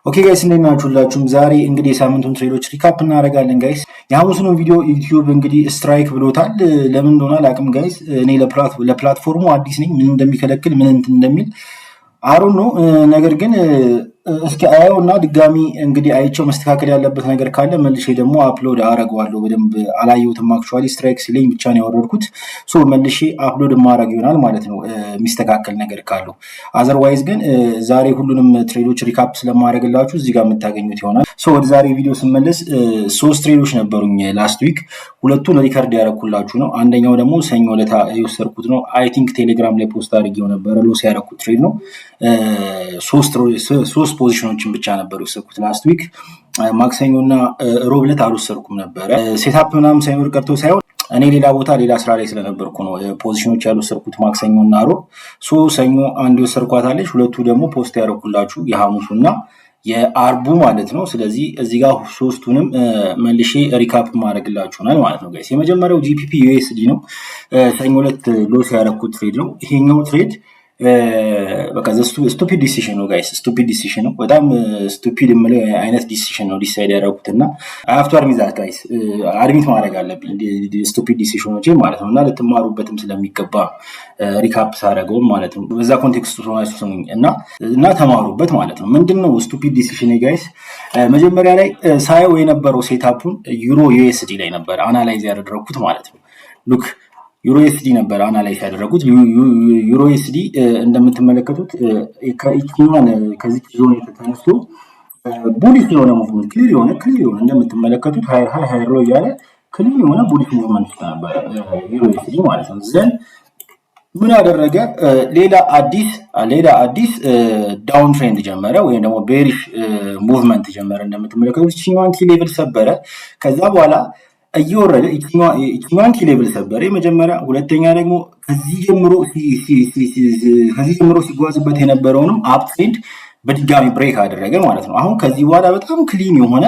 ኦኬ ጋይስ እንዴት ናችሁላችሁም? ዛሬ እንግዲህ የሳምንቱን ትሬዶች ሪካፕ እናደርጋለን ጋይስ። የሐሙሱን ቪዲዮ ዩቲዩብ እንግዲህ ስትራይክ ብሎታል። ለምን እንደሆነ አላውቅም ጋይስ። እኔ ለፕላትፎርሙ አዲስ ነኝ። ምን እንደሚከለክል ምን እንትን እንደሚል አሩን ነው። ነገር ግን እስኪ አየው እና ድጋሚ እንግዲህ አይቼው መስተካከል ያለበት ነገር ካለ መልሼ ደግሞ አፕሎድ አረገዋለሁ። በደንብ አላየሁትም። አክቹዋሊ ስትራይክ ሲለኝ ብቻ ነው ያወረድኩት። ሶ መልሼ አፕሎድ ማድረግ ይሆናል ማለት ነው የሚስተካከል ነገር ካለው። አዘርዋይዝ ግን ዛሬ ሁሉንም ትሬዶች ሪካፕ ስለማድረግላችሁ እዚህ ጋር የምታገኙት ይሆናል። ሶ ወደ ዛሬ ቪዲዮ ስመለስ 3 ትሬዶች ነበሩኝ ላስት ዊክ። ሁለቱን ሪከርድ ያደረኩላችሁ ነው። አንደኛው ደግሞ ሰኞ ዕለት የወሰድኩት ነው። አይ ቲንክ ቴሌግራም ላይ ፖስት አድርጌው ነበረ። ሎስ ያደረኩት ትሬድ ነው። ሶስት ፖዚሽኖችን ብቻ ነበር የወሰድኩት ላስት ዊክ። ማክሰኞና ሮብ ዕለት አልወሰድኩም ነበረ። ሴታፕ ምናምን ሳይኖር ቀርቶ ሳይሆን እኔ ሌላ ቦታ ሌላ ስራ ላይ ስለነበርኩ ነው ፖዚሽኖች ያልወሰድኩት ማክሰኞና ሮብ። ሰኞ አንድ የወሰድኳት አለች። ሁለቱ ደግሞ ፖስት ያደረኩላችሁ የሐሙሱና የአርቡ ማለት ነው። ስለዚህ እዚህ ጋር ሶስቱንም መልሼ ሪካፕ ማድረግላችሁናል ማለት ነው ጋይስ። የመጀመሪያው ጂፒፒ ዩኤስዲ ነው። ሰኞ ዕለት ሎስ ያደረኩት ትሬድ ነው። ይሄኛው ትሬድ በቃ ስቱፒድ ዲሲሽን ነው ጋይስ። ስቱፒድ ዲሲሽን ነው። በጣም ስቱፒድ የምለው አይነት ዲሲሽን ነው ዲሳይድ ያደረኩት እና አይ ሃቭ ቱ አድሚት ዛት ጋይስ። አድሚት ማድረግ አለብኝ ስቱፒድ ዲሲሽኖች ማለት ነው። እና ልትማሩበትም ስለሚገባ ሪካፕ ሳደርገውም ማለት ነው። በዛ ኮንቴክስት ሆናችሁ ስሙኝ እና ተማሩበት ማለት ነው። ምንድነው ስቱፒድ ዲሲሽን ጋይስ? መጀመሪያ ላይ ሳየው የነበረው ሴታፑን ዩሮ ዩኤስዲ ላይ ነበር አናላይዝ ያደረኩት ማለት ነው። ሉክ ዩሮ ኤስዲ ነበር አናላይዝ ያደረጉት። ዩሮ ኤስዲ እንደምትመለከቱት ከዚህ ዞን ተነስቶ ቡሊሽ የሆነ ሙቭመንት ክሊር የሆነ እንደምትመለከቱት ሃይር ሎ እያለ ክሊር የሆነ ቡሊሽ ሙቭመንት ነበር ዩሮ ኤስዲ ማለት ነው። ዘን ምን አደረገ? ሌላ አዲስ ዳውን ትሬንድ ጀመረ ወይም ደግሞ ቤሪሽ ሙቭመንት ጀመረ። እንደምትመለከቱት ይችኛዋን ኪ ሌቭል ሰበረ። ከዛ በኋላ እየወረደ ይችኛዋን ኪ ሌቭል ሰበረ የመጀመሪያ። ሁለተኛ ደግሞ ከዚህ ጀምሮ ሲጓዝበት የነበረውንም አፕ ትሬንድ በድጋሚ ብሬክ አደረገ ማለት ነው። አሁን ከዚህ በኋላ በጣም ክሊን የሆነ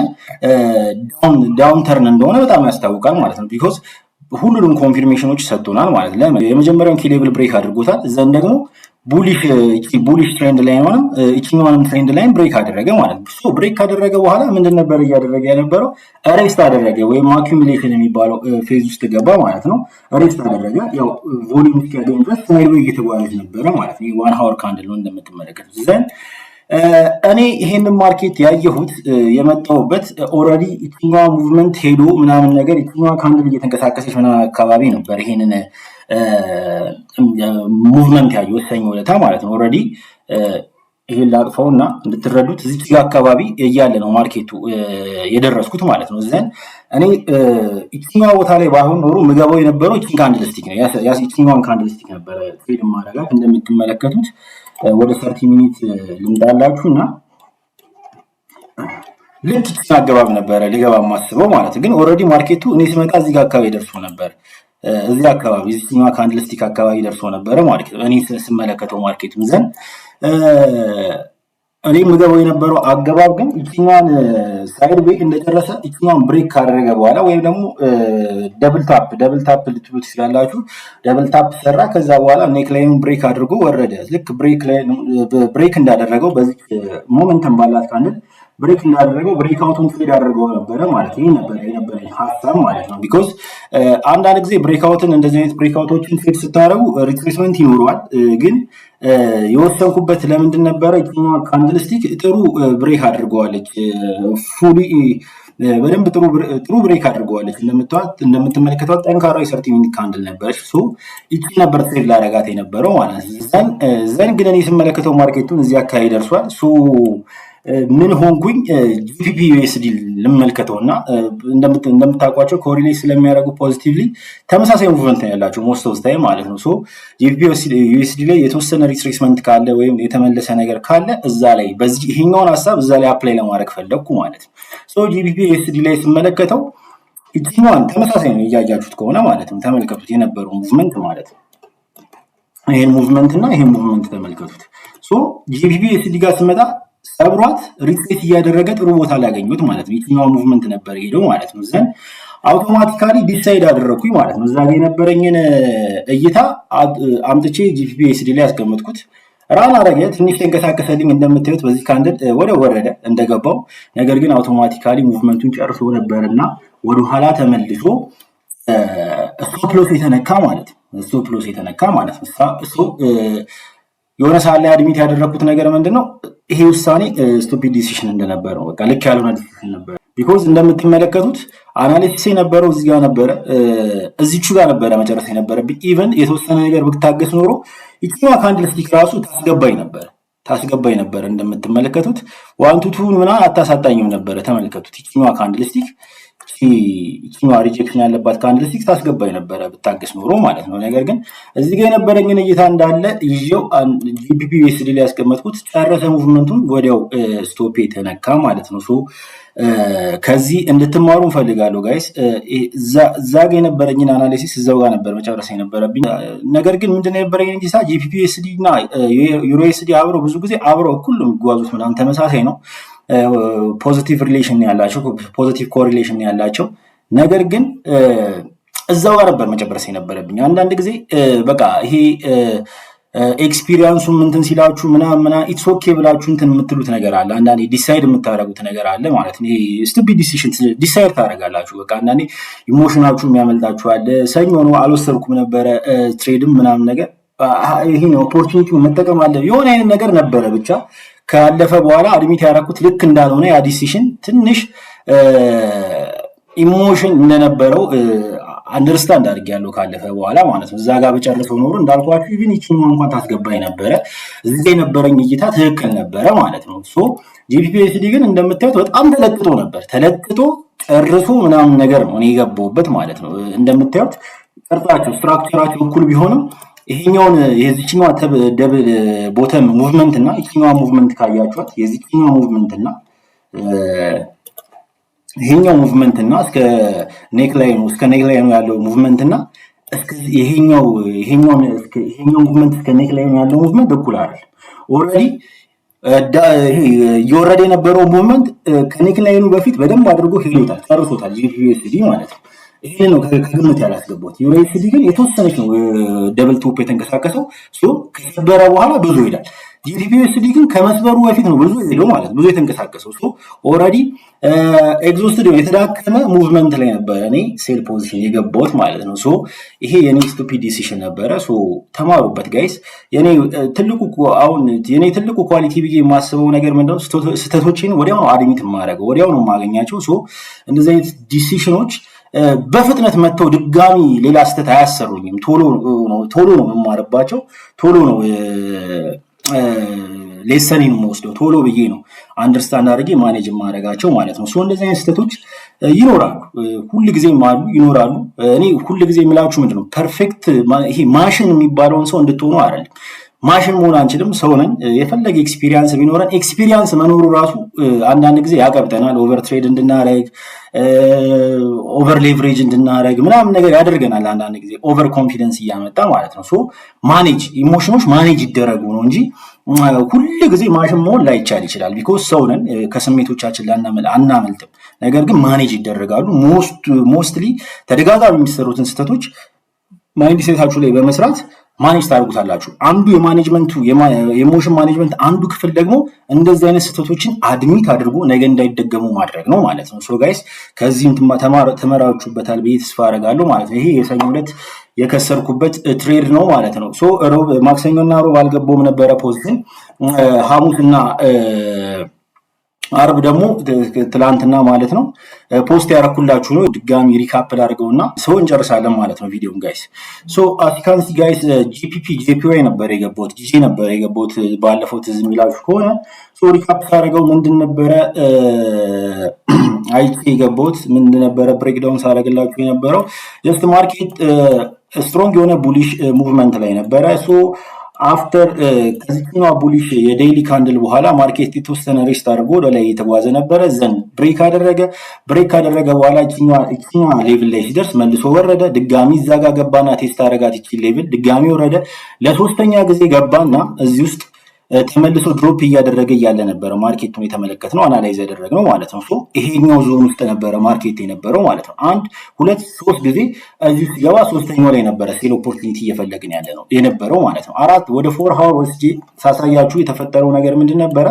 ዳውን ተርን እንደሆነ በጣም ያስታውቃል ማለት ነው። ቢኮዝ ሁሉንም ኮንፊርሜሽኖች ሰጥቶናል ማለት ነው። የመጀመሪያውን ኪ ሌቭል ብሬክ አድርጎታል። ዘን ደግሞ ቡሊሽ ትሬንድ ላይ ሆነ እቺኛውንም ትሬንድ ላይ ብሬክ አደረገ ማለት ነው። ሶ ብሬክ ካደረገ በኋላ ምንድን ነበር እያደረገ የነበረው? ሬስት አደረገ ወይም አኩሙሌሽን የሚባለው ፌዝ ውስጥ ገባ ማለት ነው። ሬስት አደረገ። ያው ቮሊዩም እስኪያገኝ ድረስ ሳይድዌይ እየተጓዘ ነበረ ማለት ነው። ዋን ሃወር ካንድል ነው እንደምትመለከቱት። ዘን እኔ ይሄንን ማርኬት ያየሁት የመጣሁበት ኦልሬዲ እቺኛዋ ሙቭመንት ሄዶ ምናምን ነገር እቺኛዋ ካንድል እየተንቀሳቀሰች ምናምን አካባቢ ነበር ይሄንን ሙቭመንት ያየው ሰኞ ዕለት ማለት ነው። ኦልሬዲ ይሄን ላጥፈውና እንድትረዱት እዚህ ጋር አካባቢ እያለ ነው ማርኬቱ የደረስኩት ማለት ነው። ዘን እኔ እቺኛው ቦታ ላይ ባይሆን ኖሮ ምገባው የነበረው እቺን ካንድልስቲክ ነው። እቺኛዋን ካንድልስቲክ ነበረ ትሬድ ማድረጋት። እንደምትመለከቱት ወደ 30 ሚኒት ልምጣላችሁና ልክ እቺን አገባብ ነበረ ሊገባ ማስበው ማለት ግን ኦልሬዲ ማርኬቱ እኔ ስመጣ እዚህ ጋር አካባቢ ደርሶ ነበር። እዚህ አካባቢ እዚህኛው ካንድልስቲክ አካባቢ ደርሶ ነበረ ማለት ነው። እኔ ስመለከተው ማርኬቱን ዘን እኔ ምገባው የነበረው አገባብ ግን እቺኛን ሳይድ ዌይ እንደጨረሰ እቺኛን ብሬክ ካደረገ በኋላ ወይም ደግሞ ደብል ታፕ ልትሉት ትችላላችሁ። ደብል ታፕ ሰራ። ከዛ በኋላ ኔክ ላይን ብሬክ አድርጎ ወረደ። ልክ ብሬክ እንዳደረገው በዚህ ሞመንተም ባላት ካንድል ብሬክ እንዳደረገው ብሬክ አውቱን ትሬድ አድርገው ነበረ ማለት ነው። የነበረ ሀሳብ ማለት ነው። ቢኮዝ አንዳንድ ጊዜ ብሬክ አውትን እንደዚህ አይነት ብሬክ አውቶችን ትሬድ ስታደርጉ ሪትሬስመንት ይኖረዋል። ግን የወሰንኩበት ለምንድን ነበረ? እቺኛዋ ካንድልስቲክ ጥሩ ብሬክ አድርገዋለች። ፉሊ በደንብ ጥሩ ብሬክ አድርገዋለች። እንደምትመለከቷት ጠንካራ የ30 ሚኒት ካንድል ነበረች። ሶ እቺ ነበር ትሬድ ላደርጋት የነበረው ማለት ነው። ዘን ግን እኔ ስመለከተው ማርኬቱን እዚህ አካባቢ ደርሷል። ሶ ምን ሆንኩኝ? ጂፒፒ ዩኤስዲ ልመልከተውና እንደምታውቋቸው ኮሪሌት ስለሚያደርጉ ፖዚቲቭሊ ተመሳሳይ ሙቭመንት ነው ያላቸው ሞስት ኦፍ ታይም ማለት ነው። ሶ ጂፒፒ ዩኤስዲ ላይ የተወሰነ ሪትሬስመንት ካለ ወይም የተመለሰ ነገር ካለ እዛ ላይ በዚህ ይሄኛውን ሀሳብ እዛ ላይ አፕላይ ለማድረግ ፈለግኩ ማለት ነው። ሶ ጂፒፒ ዩኤስዲ ላይ ስመለከተው እቺኛዋን ተመሳሳይ ነው እያያችሁት ከሆነ ማለት ነው። ተመልከቱት የነበረው ሙቭመንት ማለት ነው። ይሄን ሙቭመንት እና ይሄን ሙቭመንት ተመልከቱት። ሶ ጂፒፒ ዩኤስዲ ጋር ስመጣ ሰብሯት ሪትሬት እያደረገ ጥሩ ቦታ ላገኙት ማለት ነው። የትኛው ሙቭመንት ነበር ሄደው ማለት ነው። ዘን አውቶማቲካሊ ዲሳይድ አደረኩኝ ማለት ነው። እዛ ላይ የነበረኝን እይታ አምጥቼ ጂፒፒ ዩኤስዲ ላይ ያስቀመጥኩት። ራን አረገ። ትንሽ ተንቀሳቀሰልኝ እንደምታዩት በዚህ ካንድል ወደ ወረደ እንደገባው። ነገር ግን አውቶማቲካሊ ሙቭመንቱን ጨርሶ ነበርና ወደ ኋላ ተመልሶ ስቶፕ ሎስ የተነካ ማለት ነው። ስቶፕ ሎስ የተነካ ማለት ነው። የሆነ ሰዓት ላይ አድሚት ያደረኩት ነገር ምንድነው ይሄ ውሳኔ ስቱፒድ ዲሲሽን እንደነበረ ነው። በቃ ልክ ያልሆነ ዲሲሽን ነበር። ቢኮዝ እንደምትመለከቱት አናሊሲስ የነበረው እዚህ ጋር ነበረ፣ እዚቹ ጋር ነበረ መጨረስ የነበረብኝ። ኢቨን የተወሰነ ነገር ብታገስ ኖሮ ይችኛዋ ካንድል ስቲክ ራሱ ታስገባኝ ነበረ። እንደምትመለከቱት ዋንቱቱን ምናምን አታሳጣኝም ነበረ። ተመልከቱት፣ ይችኛዋ ካንድል ስቲክ ይችኛዋ ሪጀክሽን ያለባት ካንድል ስቲክ ታስገባኝ ነበረ ብታገስ ኖሮ ማለት ነው። ነገር ግን እዚህ ጋር የነበረኝን እይታ እንዳለ ይዤው ጂፒፒ ዩኤስዲ ላይ ያስቀመጥኩት ጨረሰ ሙቭመንቱን፣ ወዲያው ስቶፕ የተነካ ማለት ነው። ከዚህ እንድትማሩ እንፈልጋለሁ ጋይስ። እዛ ጋ የነበረኝን አናሊሲስ እዛው ጋር ነበር መጨረስ የነበረብኝ። ነገር ግን ምንድነው የነበረኝ ጊዜ ጂፒፒ ዩኤስዲ እና ዩሮኤስዲ አብረው ብዙ ጊዜ አብረው እኩል ነው የሚጓዙት፣ ምናምን ተመሳሳይ ነው። ፖዚቲቭ ሪሌሽን ያላቸው፣ ፖዚቲቭ ኮሪሌሽን ያላቸው። ነገር ግን እዛው ጋር ነበር መጨረስ የነበረብኝ። አንዳንድ ጊዜ በቃ ይሄ ኤክስፒሪየንሱ እንትን ሲላችሁ ምናምን ኢትስ ኦኬ ብላችሁ እንትን የምትሉት ነገር አለ። አንዳንዴ ዲሳይድ የምታደርጉት ነገር አለ ማለት ነው። ይሄ ስቱፒድ ዲሲሽን ዲሳይድ ታደርጋላችሁ። በቃ አንዳንዴ ኢሞሽናችሁ የሚያመልጣችሁ አለ። ሰኞ ነው አልወሰድኩም ነበረ ትሬድም ምናምን ነገር ይሄ ነው ኦፖርቹኒቲውን መጠቀም አለ የሆነ አይነት ነገር ነበረ። ብቻ ካለፈ በኋላ አድሚት ያደረኩት ልክ እንዳልሆነ ያ ዲሲሽን ትንሽ ኢሞሽን እንደነበረው አንደርስታንድ አድርጌያለሁ ካለፈ በኋላ ማለት ነው። እዛ ጋር በጨርሰው ኖሮ እንዳልኳችሁ ኢቭን ይችኛው እንኳን ታስገባኝ ነበረ። እዚህ ጋር የነበረኝ እይታ ትክክል ነበረ ማለት ነው። ጂፒፒ ዩኤስዲ ግን እንደምታዩት በጣም ተለቅጦ ጨርሶ ምናምን ነገር ነው እኔ የገባሁበት ማለት ነው። እንደምታዩት ቅርጻቸው ስትራክቸራቸው እኩል ቢሆንም ይሄኛውን የዚህኛው ደብል ቦተም ሙቭመንት እና ይሄኛው ሙቭመንት ካያችኋት የዚህኛው ሙቭመንት እና ይሄኛው ሙቭመንት እና እስከ ኔክ ላይኑ ያለው ሙቭመንት እና ይሄኛው ሙቭመንት እስከ ኔክ ላይኑ ያለው ሙቭመንት እኩል አይደል። ኦልሬዲ እየወረደ የነበረው ሙቭመንት ከኔክ ላይኑ በፊት በደንብ አድርጎ ሄዶታል፣ ጨርሶታል ጂፒፒ ዩኤስዲ ማለት ነው። ይሄ ነው ከግምት ያላስገባሁት። ዩኤስዲ ግን የተወሰነች ነው ደብል ቶፕ የተንቀሳቀሰው ከሰበረ በኋላ ብዙ ይሄዳል። ጂፒፒ ዩኤስዲ ግን ከመስበሩ በፊት ነው ብዙ ሄዶ ማለት ብዙ የተንቀሳቀሰው። ኦልሬዲ ኤግዞስትድ የተዳከመ ሙቭመንት ላይ ነበረ እኔ ሴል ፖዚሽን የገባሁት ማለት ነው። ይሄ የኔ ስቱፒድ ዲሲሽን ነበረ። ተማሩበት ጋይስ። የኔ ትልቁ ኳሊቲ ብዬ የማስበው ነገር ምንድነው ስህተቶችን ወዲያው ነው አድሚት የማደርገው፣ ወዲያው ነው የማገኛቸው። እንደዚህ አይነት ዲሲሽኖች በፍጥነት መጥተው ድጋሚ ሌላ ስህተት አያሰሩኝም። ቶሎ ነው የምማርባቸው፣ ቶሎ ነው ሌሰኒን የምወስደው፣ ቶሎ ብዬ ነው አንደርስታንድ አድርጌ ማኔጅ የማደርጋቸው ማለት ነው። እንደዚህ አይነት ስህተቶች ይኖራሉ፣ ሁልጊዜም አሉ፣ ይኖራሉ። እኔ ሁልጊዜ የምላችሁ ምንድነው ፐርፌክት ይሄ ማሽን የሚባለውን ሰው እንድትሆኑ አይደለም። ማሽን መሆን አንችልም፣ ሰው ነን። የፈለገ ኤክስፒሪየንስ ቢኖረን ኤክስፒሪየንስ መኖሩ ራሱ አንዳንድ ጊዜ ያቀብጠናል። ኦቨር ትሬድ እንድናረግ፣ ኦቨር ሌቨሬጅ እንድናረግ ምናምን ነገር ያደርገናል። አንዳንድ ጊዜ ኦቨር ኮንፊደንስ እያመጣ ማለት ነው። ማኔጅ ኢሞሽኖች ማኔጅ ይደረጉ ነው እንጂ ሁል ጊዜ ማሽን መሆን ላይቻል ይችላል። ቢኮዝ ሰው ነን፣ ከስሜቶቻችን አናመልጥም። ነገር ግን ማኔጅ ይደረጋሉ። ሞስትሊ ተደጋጋሚ የሚሰሩትን ስህተቶች ማይንድ ሴታችሁ ላይ በመስራት ማኔጅ ታደርጉታላችሁ። አንዱ የማኔጅመንቱ የኢሞሽን ማኔጅመንት አንዱ ክፍል ደግሞ እንደዚህ አይነት ስህተቶችን አድሚት አድርጎ ነገ እንዳይደገሙ ማድረግ ነው ማለት ነው። ጋይስ ከዚህም ተመራችሁበታል ብዬ ተስፋ አደርጋለሁ ማለት ነው። ይሄ የሰኞ ዕለት የከሰርኩበት ትሬድ ነው ማለት ነው። ማክሰኞና ሮብ አልገባውም ነበረ ፖዚሽን። ሐሙስና አርብ ደግሞ ትላንትና ማለት ነው ፖስት ያረኩላችሁ ነው። ድጋሚ ሪካፕ ላድርገውና እንጨርሳለን ማለት ነው ቪዲዮን ጋይስ። አቲካንሲ ጋይስ ጂፒዋይ ነበር የገባሁት፣ ጊዜ ነበር የገባሁት ባለፈው ትዝ የሚላችሁ ከሆነ። ሪካፕ ሳደርገው ምንድን ነበረ አይቼ የገባሁት ምንድን ነበረ ብሬክዳውን ሳደርግላችሁ የነበረው ጀስት ማርኬት ስትሮንግ የሆነ ቡሊሽ ሙቭመንት ላይ ነበረ። አፍተር ከዚህኛው ቡሊሽ የዴይሊ ካንድል በኋላ ማርኬት የተወሰነ ሬስት አድርጎ ወደ ላይ የተጓዘ ነበረ። ዘን ብሬክ ካደረገ በኋላ እቺኛዋ ሌቭል ላይ ሲደርስ መልሶ ወረደ። ድጋሚ እዛ ጋር ገባና ቴስት አደረጋት። እቺ ሌቭል ድጋሚ ወረደ። ለሶስተኛ ጊዜ ገባና እዚህ ውስጥ ተመልሶ ድሮፕ እያደረገ እያለ ነበረ ማርኬቱን የተመለከትነው አናላይዝ ያደረግነው ማለት ነው። ይሄኛው ዞን ውስጥ ነበረ ማርኬት የነበረው ማለት ነው። 1 2 3 ጊዜ እዚህ ሲገባ ሶስተኛው ላይ ነበረ ሴል ኦፖርቹኒቲ እየፈለግን ያለ ነው የነበረው ማለት ነው። 4 ወደ 4 ሃወር ወስጄ ሳሳያችሁ የተፈጠረው ነገር ምንድን ነበረ?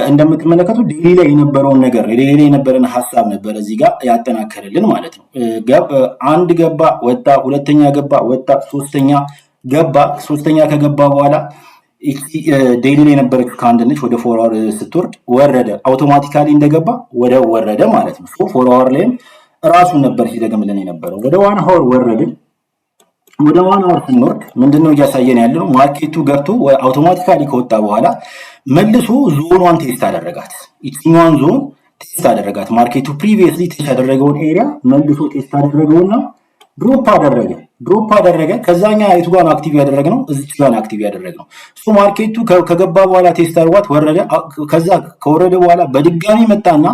እንደምትመለከቱት ዴሊ ላይ የነበረውን ነገር ዴሊ ላይ የነበረን ሀሳብ ነበረ እዚህ ጋር ያጠናከረልን ማለት ነው። አንድ ገባ ወጣ፣ ሁለተኛ ገባ ወጣ፣ ሶስተኛ ገባ። ሶስተኛ ከገባ በኋላ ዴይሊ ላይ የነበረችው ከአንድ ነች ወደ 4 ሃወር ስትወርድ ወረደ። አውቶማቲካሊ እንደገባ ወደ ወረደ ማለት ነው። 4 ሃወር ላይም ራሱን ነበር ሲደግምልን የነበረው። ወደ 1 ሃወር ወረድን። ወደ 1 ሃወር ስንወርድ ምንድነው እያሳየን ያለው? ማርኬቱ ገብቶ አውቶማቲካሊ ከወጣ በኋላ መልሶ ዞኗን ቴስት አደረጋት። ይችኛዋን ዞን ቴስት አደረጋት። ማርኬቱ ፕሪቪየስሊ ቴስት ያደረገውን ኤሪያ መልሶ ቴስት አደረገውና ድሮፕ አደረገ። ከዛኛ የቱ ጋር አክቲቭ ያደረግነው? እዚች ጋር አክቲቭ ያደረግነው። ማርኬቱ ከገባ በኋላ ቴስት አድርጓት ወረደ። ከዛ ከወረደ በኋላ በድጋሚ መጣና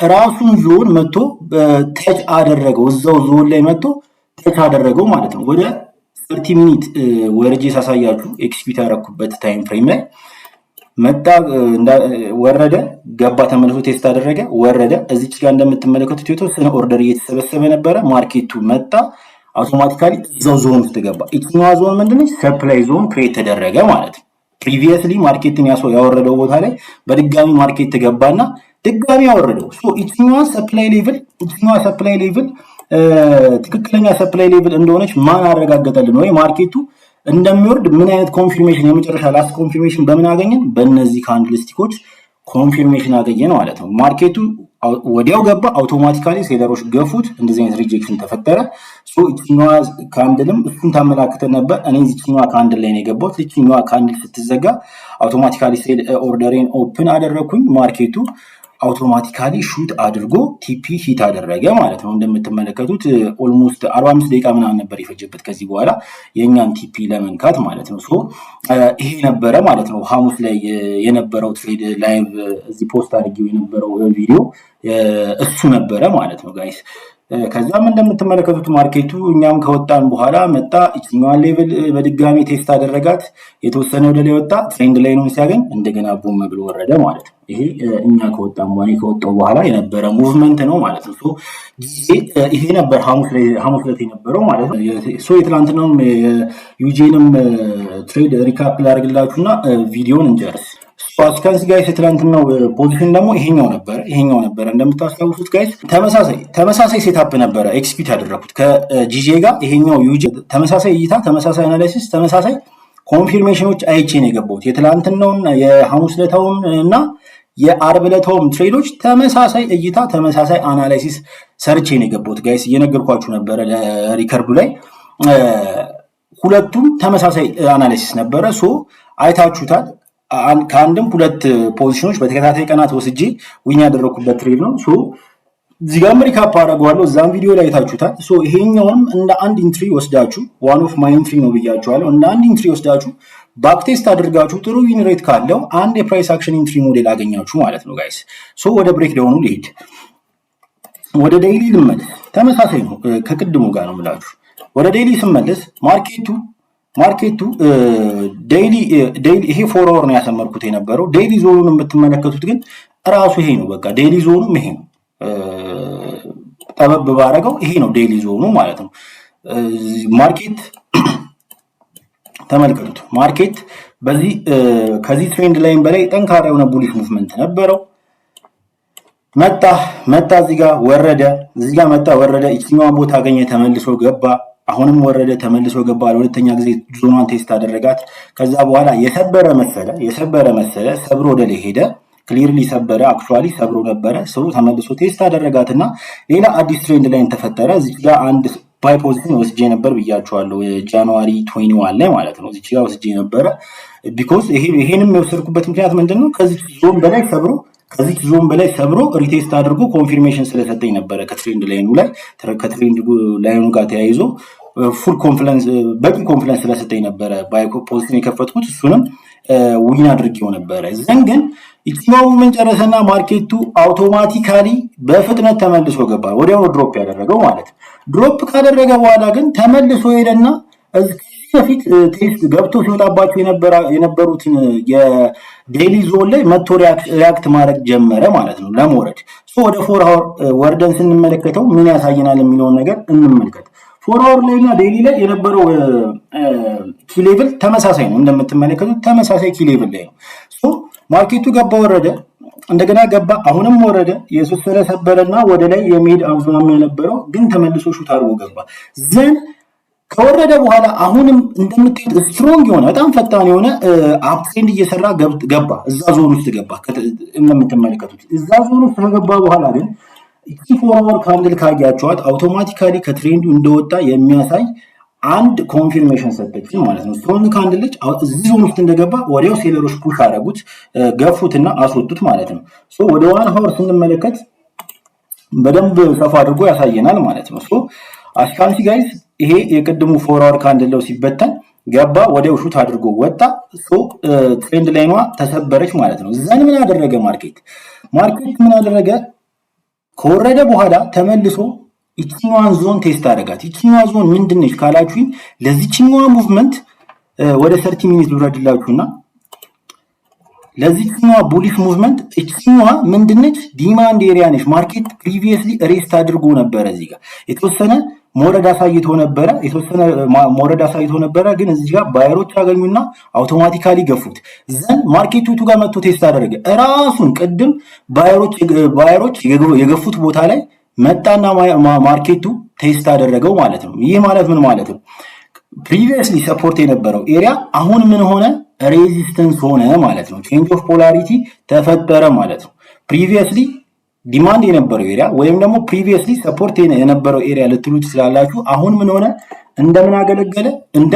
ራሱን ዞን መጥቶ ተች አደረገው። እዛው ዞን ላይ መጥቶ ተች አደረገው ማለት ነው። ወደ 30 ሚኒት ወርጄ ሳሳያችሁ ኤክስፒት ያደረኩበት ታይም ፍሬም ላይ መጣ፣ ወረደ፣ ገባ፣ ተመልሶ ቴስት አደረገ፣ ወረደ። እዚች ጋር እንደምትመለከቱት የተወሰነ ኦርደር እየተሰበሰበ ነበረ። ማርኬቱ መጣ፣ አውቶማቲካሊ እዛው ዞን ውስጥ ገባ። እቺኛዋ ዞን ምንድነች? ሰፕላይ ዞን ክሬት ተደረገ ማለት ነው። ፕሪቪየስሊ ማርኬትን ያወረደው ቦታ ላይ በድጋሚ ማርኬት ገባና ድጋሚ ያወረደው። እቺኛዋ ሰፕላይ ሌቭል ትክክለኛ ሰፕላይ ሌቭል እንደሆነች ማን አረጋገጠልን? ወይ ማርኬቱ እንደሚወርድ ምን አይነት ኮንፊርሜሽን? የመጨረሻ ላስት ኮንፊርሜሽን በምን አገኘን? በእነዚህ ካንድልስቲኮች ኮንፊርሜሽን አገኘን ማለት ነው። ማርኬቱ ወዲያው ገባ፣ አውቶማቲካሊ ሴለሮች ገፉት፣ እንደዚህ አይነት ሪጀክሽን ተፈጠረ። እችኛዋ ካንድልም እሱን ታመላክተን ነበር። እኔ እችኛዋ ካንድል ላይ ነው የገባሁት። እችኛዋ ካንድል ስትዘጋ አውቶማቲካሊ ሴል ኦርደሬን ኦፕን አደረኩኝ። ማርኬቱ አውቶማቲካሊ ሹት አድርጎ ቲፒ ሂት አደረገ ማለት ነው። እንደምትመለከቱት ኦልሞስት 45 ደቂቃ ምናምን ነበር የፈጀበት ከዚህ በኋላ የኛን ቲፒ ለመንካት ማለት ነው። ይሄ ነበረ ማለት ነው ሐሙስ ላይ የነበረው ትሬድ ላይቭ እዚህ ፖስት አድርጌው የነበረው ቪዲዮ እሱ ነበረ ማለት ነው ጋይስ። ከዛም እንደምትመለከቱት ማርኬቱ እኛም ከወጣን በኋላ መጣ፣ እችኛዋን ሌቭል በድጋሚ ቴስት አደረጋት፣ የተወሰነ ወደ ላይ ወጣ፣ ትሬንድ ላይ ነው ሲያገኝ እንደገና ቡም ብሎ ወረደ ማለት ነው። ይሄ እኛ ከወጣን ከወጣው በኋላ የነበረ ሙቭመንት ነው ማለት ነው። ይሄ ነበር ሐሙስ ዕለት የነበረው ማለት ነው። የትላንትናውም የዩጄንም ትሬድ ሪካፕ ላደርግላችሁና ቪዲዮን እንጨርስ። አስካንስ ጋይስ የትላንትናው ፖዚሽን ደግሞ ይሄኛው ነበረ እንደምታስታውሱት ጋይስ፣ ተመሳሳይ ሴታፕ ነበረ ኤክስኪዩት ያደረኩት ከጂጄ ጋር። ይሄኛው ዩጄ ተመሳሳይ እይታ፣ ተመሳሳይ አናላይሲስ፣ ተመሳሳይ ኮንፊርሜሽኖች አይቼ ነው የገባሁት። የትላንትናውን የሐሙስ ዕለታውን እና የአርብ ዕለታውን ትሬዶች ተመሳሳይ እይታ፣ ተመሳሳይ አናላይሲስ ሰርቼ ነው የገባሁት ጋይስ። እየነገርኳችሁ ነበረ ለሪከርዱ ላይ ሁለቱም ተመሳሳይ አናላይሲስ ነበረ። አይታችሁታል። ከአንድም 2 ፖዚሽኖች በተከታታይ ቀናት ወስጄ ዊን ያደረኩበት ትሬድ ነው። እዚህ ጋር ሪካፕ አደርገዋለሁ። እዛም ቪዲዮ ላይ አይታችሁታል። ይሄኛውንም እንደ አንድ ኢንትሪ ወስዳችሁ ዋን ኦፍ ማይ ኢንትሪ ነው ብያችኋለሁ። እንደ አንድ ኢንትሪ ወስዳችሁ ባክቴስት አድርጋችሁ ጥሩ ዊን ሬት ካለው አንድ የፕራይስ አክሽን ኢንትሪ ሞዴል አገኛችሁ ማለት ነው ጋይስ። ወደ ብሬክ ዳውኑ ልሄድ። ወደ ዴይሊ ልመለስ። ተመሳሳይ ነው ከቅድሙ ጋር ነው የምላችሁ። ወደ ዴይሊ ስመለስ ማርኬቱ ዴይሊ ይሄ 4 ሃወር ነው ያሰመርኩት የነበረው። ዴይሊ ዞኑን የምትመለከቱት ግን እራሱ ይሄ ነው። በቃ ዴይሊ ዞኑም ይሄ ነው። ጠበብ ባረገው ይሄ ነው ዴይሊ ዞኑ ማለት ነው። ማርኬት ተመልከቱት። ማርኬት ከዚህ ትሬንድ ላይም በላይ ጠንካራ የሆነ ቡሊሽ ሙቭመንት ነበረው። መጣ እዚህ ጋር ወረደ፣ እዚህ ጋር መጣ ወረደ፣ ይችኛዋን ቦታ አገኘ፣ ተመልሶ ገባ፣ አሁንም ወረደ፣ ተመልሶ ገባ። ለሁለተኛ ጊዜ ዞኗን ቴስት አደረጋት። ከዛ በኋላ የሰበረ መሰለ ሰብሮ ወደ ላይ ሄደ። ክሊርሊ ሰበረ፣ አክቹአሊ ሰብሮ ነበረ። ተመልሶ ቴስት አደረጋትና ሌላ አዲስ ትሬንድ ላይን ተፈጠረ። እዚህ ጋር አንድ ባይ ፖዚሽን ወስጄ ነበር ብያቸዋለሁ፣ ጃንዋሪ 21 ላይ ማለት ነው። እዚህ ጋር ወስጄ ነበረ ቢኮዝ ይሄንም የወሰድኩበት ምክንያት ምንድነው? ከዚህ ዞን በላይ ሰብሮ ሪቴስት አድርጎ ኮንፊርሜሽን ስለሰጠኝ ነበረ። ከትሬንድ ላይኑ ጋር ተያይዞ ፉል ኮንፊደንስ በቂ ኮንፊደንስ ስለሰጠኝ ነበረ ባይ ፖዚሽን የከፈትኩት። እሱንም ዊን አድርጌው ነበረ። ዘን ግን ኢትኛው ጨረሰና ማርኬቱ አውቶማቲካሊ በፍጥነት ተመልሶ ገባ። ወዲያው ድሮፕ ያደረገው ማለት ነው። ድሮፕ ካደረገ በኋላ ግን ተመልሶ ሄደና እዚህ በፊት ቴስት ገብቶ ሲወጣባቸው የነበሩትን የዴይሊ ዞን ላይ መቶ ሪያክት ማድረግ ጀመረ ማለት ነው ለመውረድ። ወደ 4 አወር ወርደን ስንመለከተው ምን ያሳየናል የሚለውን ነገር እንመልከት። 4 አወር ላይ እና ዴይሊ ላይ የነበረው ኪ ሌቭል ተመሳሳይ ነው። እንደምትመለከቱት ተመሳሳይ ኪ ሌቭል ላይ ነው። ማርኬቱ ገባ ወረደ፣ እንደገና ገባ አሁንም ወረደ፣ የተወሰነ ሰበረና ወደ ላይ የሚሄድ አዝማሚያ ነበረው፣ ግን ተመልሶ ሹት አድርጎ ገባ። ዘን ከወረደ በኋላ አሁንም እንደምታዩት ስትሮንግ የሆነ በጣም ፈጣን የሆነ አፕትሬንድ እየሰራ ገባ፣ እዛ ዞን ውስጥ ገባ። እንደምትመለከቱት እዛ ዞን ውስጥ ከገባ በኋላ ግን እቺ 4 አወር ካንድል ካያችኋት አውቶማቲካሊ ከትሬንዱ እንደወጣ የሚያሳይ አንድ ኮንፊርሜሽን ሰጠች ማለት ነው። ስትሮንግ ካንድል ልጅ እዚህ ዞን ውስጥ እንደገባ ወዲያው ሴለሮች ፑሽ አደረጉት፣ ገፉትና አስወጡት ማለት ነው። ወደ 1 አወር ስንመለከት በደንብ ሰፋ አድርጎ ያሳየናል ማለት ነው። አስካንሲ ጋይስ ይሄ የቅድሙ 4 አወር ካንድል ነው ሲበተን ገባ፣ ወዲያው ሹት አድርጎ ወጣ። ትሬንድ ላይኗ ተሰበረች ማለት ነው። ዘን ምን አደረገ ማርኬት ምን አደረገ? ከወረደ በኋላ ተመልሶ ይችኛዋን ዞን ቴስት አደረጋት። ይችኛዋ ዞን ምንድነች ካላችሁኝ ለዚህኛዋ ሙቭመንት ወደ 30 ሚኒት ልውረድላችሁና ለዚህኛዋ ቡሊሽ ሙቭመንት ይችኛዋ ምንድነች? ዲማንድ ኤሪያ ነች። ማርኬት ፕሪቪየስሊ ሬስት አድርጎ ነበረ። እዚህ ጋር የተወሰነ ሞረድ አሳይቶ ነበረ፣ ግን እዚህ ጋር ባየሮች አገኙና አውቶማቲካሊ ገፉት። ዘን ማርኬቱ ጋር መጥቶ ቴስት አደረገ። እራሱን ቅድም ባየሮች የገፉት ቦታ ላይ መጣና ማርኬቱ ቴስት አደረገው ማለት ነው። ይህ ማለት ምን ማለት ነው? ፕሪቪየስሊ ሰፖርት የነበረው ኤሪያ አሁን ምን ሆነ? ሬዚስተንስ ሆነ ማለት ነው። ቼንጅ ኦፍ ፖላሪቲ ተፈጠረ ማለት ነው። ፕሪቪየስሊ ዲማንድ የነበረው ኤሪያ ወይም ደግሞ ፕሪቪየስሊ ሰፖርት የነበረው ኤሪያ ልትሉ ትችላላችሁ። አሁን ምን ሆነ? እንደምን አገለገለ? እንደ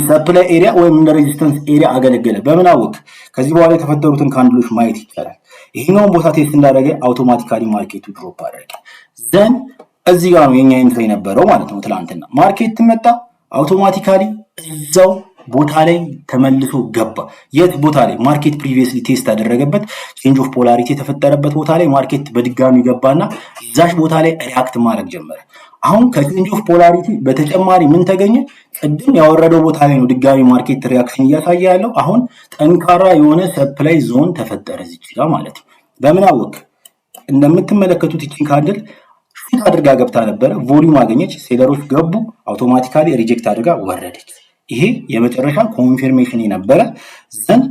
ሰፕላይ ኤሪያ ወይም እንደ ሬዚስተንስ ኤሪያ አገለገለ። በምን አወቅ? ከዚህ በኋላ የተፈጠሩትን ካንድሎች ማየት ይቻላል። ይሄኛውን ቦታ ቴስት እንዳደረገ አውቶማቲካሊ ማርኬቱ ድሮፕ አደረገ። ዘን እዚህ ጋር ነው የኛ ኢንትሪ የነበረው ማለት ነው። ትላንትና ማርኬት መጣ፣ አውቶማቲካሊ እዛው ቦታ ላይ ተመልሶ ገባ። የት ቦታ ላይ? ማርኬት ፕሪቪየስሊ ቴስት ያደረገበት ቼንጅ ኦፍ ፖላሪቲ የተፈጠረበት ቦታ ላይ ማርኬት በድጋሚ ገባና እዛሽ ቦታ ላይ ሪአክት ማድረግ ጀመረ። አሁን ከቼንጅ ኦፍ ፖላሪቲ በተጨማሪ ምን ተገኘ? ቅድም ያወረደው ቦታ ላይ ነው ድጋሚ ማርኬት ሪአክሽን እያሳየ ያለው። አሁን ጠንካራ የሆነ ሰፕላይ ዞን ተፈጠረ እዚህ ጋር ማለት ነው። በምን አወቅ? እንደምትመለከቱት ይቺን ካንድል ሹት አድርጋ ገብታ ነበረ፣ ቮሊዩም አገኘች፣ ሴለሮች ገቡ፣ አውቶማቲካሊ ሪጀክት አድርጋ ወረደች። ይሄ የመጨረሻ ኮንፊርሜሽን የነበረ ዘን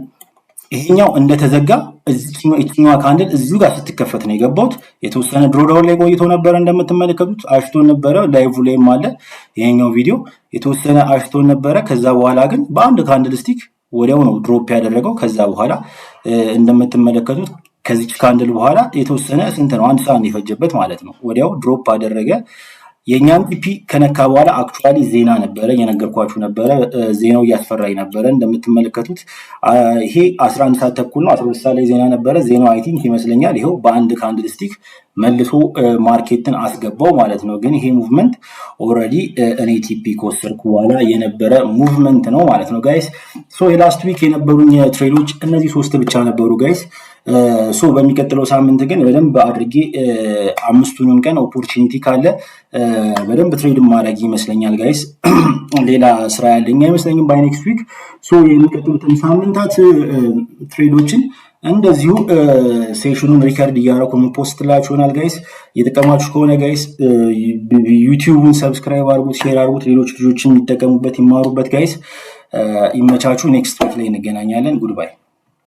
ይሄኛው እንደተዘጋ እዚህኛው ካንድል እዚሁ ጋር ስትከፈት ነው የገባሁት። የተወሰነ ድሮዳውን ላይ ቆይቶ ነበረ፣ እንደምትመለከቱት አሽቶን ነበረ። ላይቭ ላይም አለ ይሄኛው ቪዲዮ። የተወሰነ አሽቶን ነበረ። ከዛ በኋላ ግን በአንድ ካንድል ስቲክ ወዲያው ነው ድሮፕ ያደረገው። ከዛ በኋላ እንደምትመለከቱት ከዚች ካንድል በኋላ የተወሰነ ስንት ነው? 1 ሰዓት የፈጀበት ማለት ነው። ወዲያው ድሮፕ አደረገ። የኛን ቲፒ ከነካ በኋላ አክቹአሊ ዜና ነበረ፣ የነገርኳችሁ ነበረ። ዜናው እያስፈራኝ ነበረ። እንደምትመለከቱት ይሄ 11 ሰዓት ተኩል ነው፣ 12 ሰዓት ላይ ዜና ነበረ። ዜናው አይ ቲንክ ይመስለኛል ይሄው በአንድ ካንድል ስቲክ መልሶ ማርኬትን አስገባው ማለት ነው። ግን ይሄ ሙቭመንት ኦልሬዲ እኔ ቲፒ ከወሰድኩ በኋላ የነበረ ሙቭመንት ነው ማለት ነው ጋይስ። የላስት ዊክ የነበሩኝ ትሬዶች እነዚህ 3 ብቻ ነበሩ ጋይስ። በሚቀጥለው ሳምንት ግን በደንብ አድርጌ 5ቱንም ቀን ኦፖርቹኒቲ ካለ በደንብ ትሬድ ማድረግ ይመስለኛል ጋይስ። ሌላ ስራ ያለኝ አይመስለኝም ባይ ኔክስት ዊክ። የሚቀጥሉትን ሳምንታት ትሬዶችን እንደዚሁ ሴሽኑን ሪከርድ እያደረኩ ፖስትላችሁ ይሆናል ጋይስ። እየተጠቀማችሁ ከሆነ ጋይስ ዩቲዩብን ሰብስክራይብ አድርጉት፣ ሼር አድርጉት፣ ሌሎች ልጆችን የሚጠቀሙበት ይማሩበት ጋይስ። ይመቻችሁ። ኔክስት ዊክ ላይ እንገናኛለን። ጉድባይ